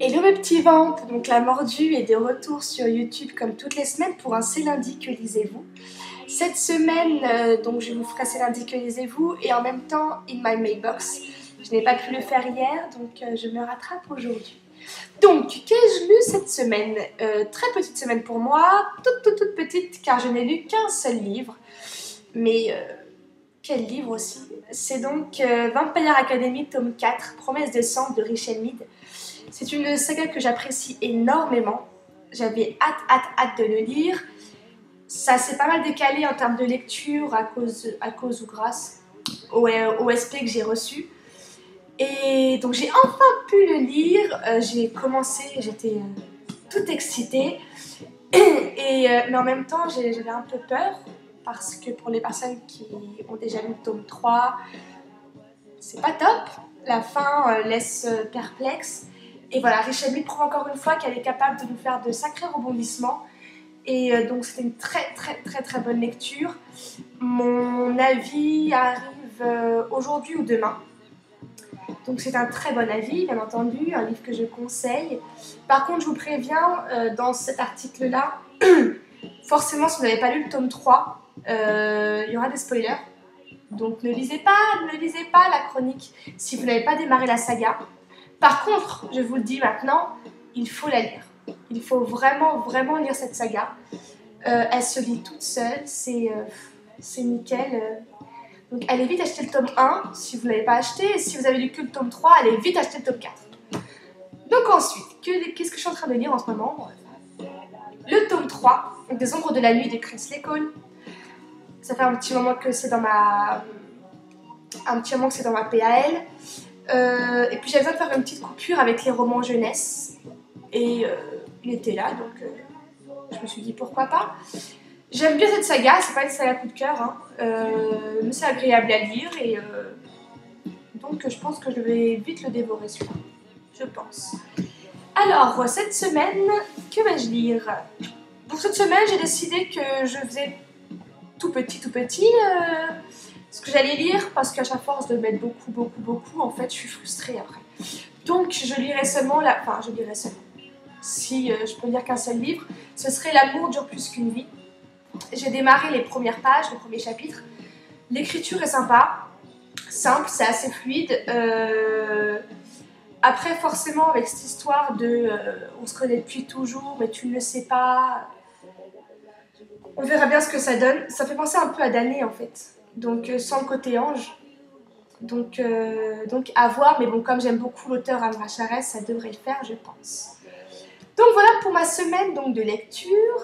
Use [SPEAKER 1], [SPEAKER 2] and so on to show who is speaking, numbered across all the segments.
[SPEAKER 1] Hello mes petits ventres, donc la mordue est de retour sur YouTube comme toutes les semaines pour un C'est lundi que lisez-vous. Cette semaine, donc je vous ferai C'est lundi que lisez-vous et en même temps In My Mailbox. Je n'ai pas pu le faire hier, donc je me rattrape aujourd'hui. Donc, qu'ai-je lu cette semaine? Très petite semaine pour moi, toute petite car je n'ai lu qu'un seul livre. Mais quel livre aussi? C'est donc Vampire Academy tome 4, Promesse de sang de Richelle Mead. C'est une saga que j'apprécie énormément. J'avais hâte de le lire. Ça s'est pas mal décalé en termes de lecture à cause ou grâce au OSP que j'ai reçu. Et donc j'ai enfin pu le lire. J'ai commencé, j'étais toute excitée. Mais en même temps, j'avais un peu peur parce que pour les personnes qui ont déjà lu le tome 3, c'est pas top. La fin laisse perplexe. Et voilà, Richelle Mead prouve encore une fois qu'elle est capable de nous faire de sacrés rebondissements. Et donc c'était une très bonne lecture. Mon avis arrive aujourd'hui ou demain. Donc c'est un très bon avis, bien entendu, un livre que je conseille. Par contre, je vous préviens, dans cet article-là, forcément, si vous n'avez pas lu le tome 3, il y aura des spoilers. Donc ne lisez pas la chronique si vous n'avez pas démarré la saga. Par contre, je vous le dis maintenant, il faut la lire. Il faut vraiment lire cette saga. Elle se lit toute seule, c'est nickel. Donc allez vite acheter le tome 1 si vous ne l'avez pas acheté. Et si vous avez lu que le tome 3, allez vite acheter le tome 4. Donc ensuite, qu'est-ce que je suis en train de lire en ce moment? Le tome 3, des ombres de la nuit de Kingsley Cole. Ça fait un petit moment que c'est dans ma PAL. Et puis j'avais besoin de faire une petite coupure avec les romans jeunesse. Et il était là, donc je me suis dit pourquoi pas. J'aime bien cette saga, c'est pas une saga coup de cœur, hein, mais c'est agréable à lire et donc je pense que je vais vite le dévorer celui-là, je pense. Alors, cette semaine, que vais-je lire? Pour cette semaine, j'ai décidé que je faisais tout petit ce que j'allais lire parce qu'à chaque force de mettre beaucoup, en fait, je suis frustrée après. Donc, je lirai seulement si je peux lire qu'un seul livre, ce serait L'amour dure plus qu'une vie. J'ai démarré les premières pages, le premier chapitre. L'écriture est sympa, simple, c'est assez fluide. Après, forcément, avec cette histoire de on se connaît depuis toujours, mais tu ne le sais pas, on verra bien ce que ça donne. Ça fait penser un peu à Damnée en fait, donc sans le côté ange. Donc à voir, mais bon, comme j'aime beaucoup l'auteur Anne Charest, ça devrait le faire, je pense. Donc voilà pour ma semaine donc, de lecture.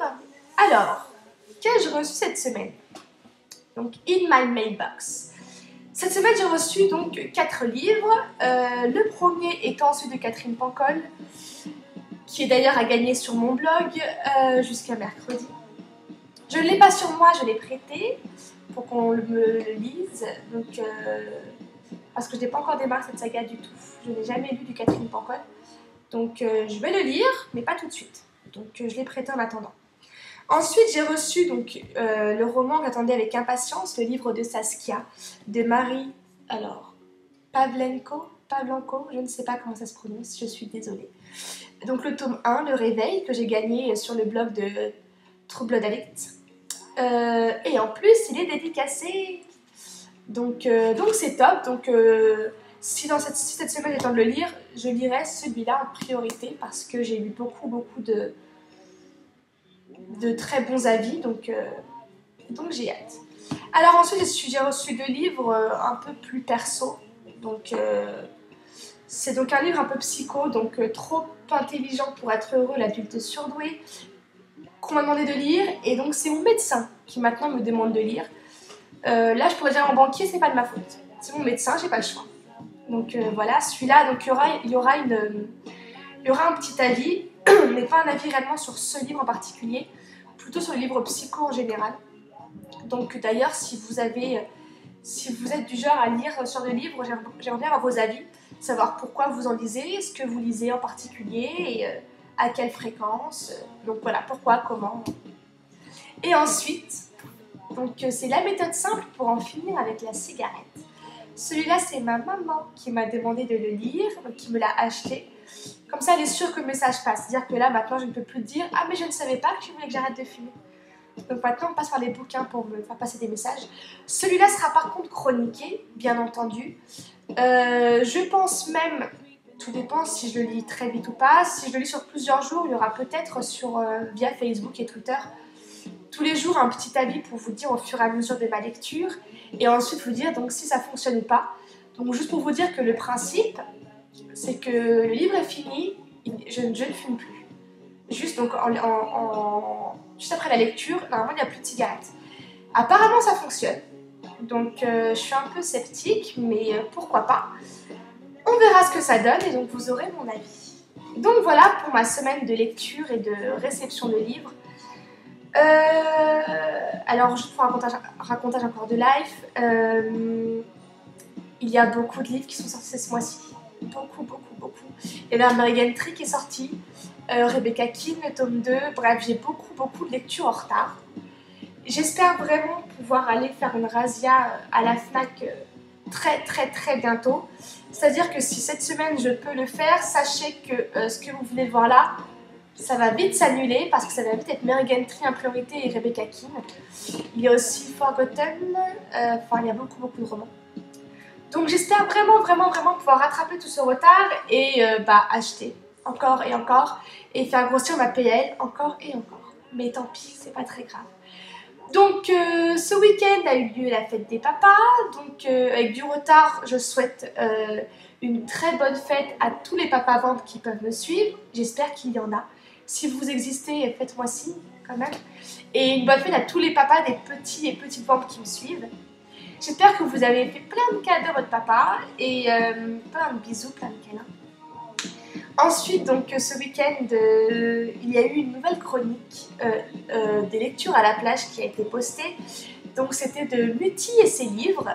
[SPEAKER 1] Alors, qu'ai-je reçu cette semaine? Donc, In My Mailbox. Cette semaine, j'ai reçu donc 4 livres. Le premier étant celui de Catherine Pancol, qui est d'ailleurs à gagner sur mon blog jusqu'à mercredi. Je ne l'ai pas sur moi, je l'ai prêté pour qu'on me le lise. Donc, parce que je n'ai pas encore démarré cette saga du tout. Je n'ai jamais lu du Catherine Pancol. Donc, je vais le lire, mais pas tout de suite. Donc, je l'ai prêté en attendant. Ensuite, j'ai reçu donc, le roman que j'attendais avec impatience, le livre de Saskia, de Marie, Pavlenko, je ne sais pas comment ça se prononce, je suis désolée. Donc le tome 1, Le Réveil, que j'ai gagné sur le blog de Troubled Addict. Et en plus, il est dédicacé. Donc c'est top. Donc si cette semaine j'ai le temps de le lire, je lirai celui-là en priorité parce que j'ai lu beaucoup de très bons avis, donc j'ai hâte. Alors ensuite, j'ai reçu 2 livres un peu plus perso. Donc c'est donc un livre un peu psycho, donc trop intelligent pour être heureux, l'adulte surdoué, qu'on m'a demandé de lire. Et donc c'est mon médecin qui maintenant me demande de lire. Là, je pourrais dire en banquier, c'est pas de ma faute. C'est mon médecin, j'ai pas le choix. Donc voilà, celui-là, donc il y aura un petit avis, mais pas un avis réellement sur ce livre en particulier, plutôt sur le livre psycho en général. Donc d'ailleurs, si vous êtes du genre à lire ce genre de livre, j'aimerais bien avoir vos avis, savoir pourquoi vous en lisez, ce que vous lisez en particulier, et à quelle fréquence, donc voilà, pourquoi, comment. Et ensuite, donc c'est la méthode simple pour en finir avec la cigarette. Celui-là, c'est ma maman qui m'a demandé de le lire, qui me l'a acheté. Comme ça, elle est sûre que le message passe. C'est-à-dire que là, maintenant, je ne peux plus dire « Ah, mais je ne savais pas que tu voulais que j'arrête de fumer ». Donc maintenant, on passe par les bouquins pour me faire passer des messages. Celui-là sera par contre chroniqué, bien entendu. Je pense même, tout dépend si je le lis très vite ou pas, si je le lis sur plusieurs jours, il y aura peut-être via Facebook et Twitter, tous les jours un petit avis pour vous dire au fur et à mesure de ma lecture, et ensuite vous dire donc si ça fonctionne ou pas. Donc juste pour vous dire que le principe, c'est que le livre est fini, je ne fume plus. Juste, donc, juste après la lecture, normalement il n'y a plus de cigarettes. Apparemment ça fonctionne, donc je suis un peu sceptique, mais pourquoi pas. On verra ce que ça donne et donc vous aurez mon avis. Donc voilà pour ma semaine de lecture et de réception de livres. Alors juste pour un racontage encore de life, il y a beaucoup de livres qui sont sortis ce mois-ci. Beaucoup. Il y a American Tree qui est sorti, Rebecca Keane, le tome 2, bref, j'ai beaucoup de lectures en retard. J'espère vraiment pouvoir aller faire une razzia à la FNAC très bientôt. C'est-à-dire que si cette semaine je peux le faire, sachez que ce que vous venez de voir là, ça va vite s'annuler parce que ça va vite être American Tree en priorité et Rebecca Keane. Il y a aussi Forgotten, il y a beaucoup de romans. Donc j'espère vraiment pouvoir rattraper tout ce retard et acheter encore et faire grossir ma PL encore et encore. Mais tant pis, c'est pas très grave. Donc ce week-end a eu lieu la fête des papas, donc avec du retard, je souhaite une très bonne fête à tous les papas ventes qui peuvent me suivre. J'espère qu'il y en a. Si vous existez, faites-moi signe quand même. Et une bonne fête à tous les papas des petits et petites ventes qui me suivent. J'espère que vous avez fait plein de cadeaux à votre papa et plein de bisous, plein de câlins. Ensuite, donc ce week-end, il y a eu une nouvelle chronique des lectures à la plage qui a été postée. Donc c'était de Muti et ses livres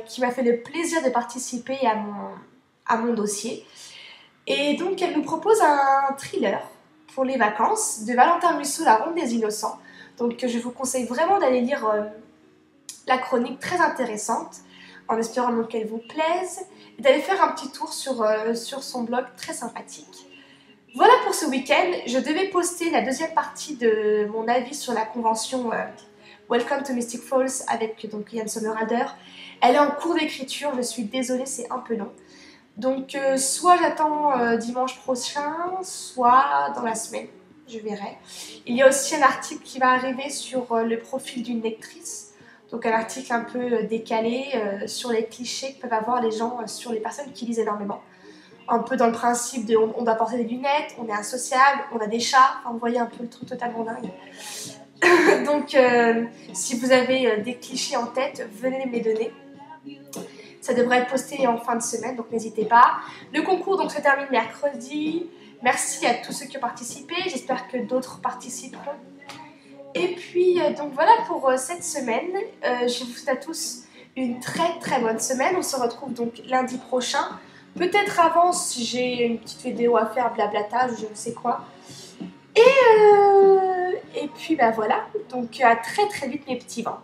[SPEAKER 1] qui m'a fait le plaisir de participer à mon dossier. Et donc elle nous propose un thriller pour les vacances de Valentin Musso, La Ronde des Innocents. Donc je vous conseille vraiment d'aller lire la chronique très intéressante, en espérant donc qu'elle vous plaise, et d'aller faire un petit tour sur son blog très sympathique. Voilà pour ce week-end. Je devais poster la deuxième partie de mon avis sur la convention Welcome to Mystic Falls avec donc Ian Somerhalder. Elle est en cours d'écriture, je suis désolée, c'est un peu long. Donc soit j'attends dimanche prochain, soit dans la semaine, je verrai. Il y a aussi un article qui va arriver sur le profil d'une lectrice. Donc un article un peu décalé sur les clichés que peuvent avoir les gens sur les personnes qui lisent énormément. Un peu dans le principe de on doit porter des lunettes, on est insociable, on a des chats, enfin, vous voyez un peu le truc totalement dingue. Donc si vous avez des clichés en tête, venez me les donner. Ça devrait être posté en fin de semaine, donc n'hésitez pas. Le concours donc se termine mercredi. Merci à tous ceux qui ont participé, j'espère que d'autres participeront. Et puis, donc voilà pour cette semaine. Je vous souhaite à tous une très bonne semaine. On se retrouve donc lundi prochain. Peut-être avant si j'ai une petite vidéo à faire, blablatage ou je ne sais quoi. Et puis voilà. Donc à très vite mes petits vamps.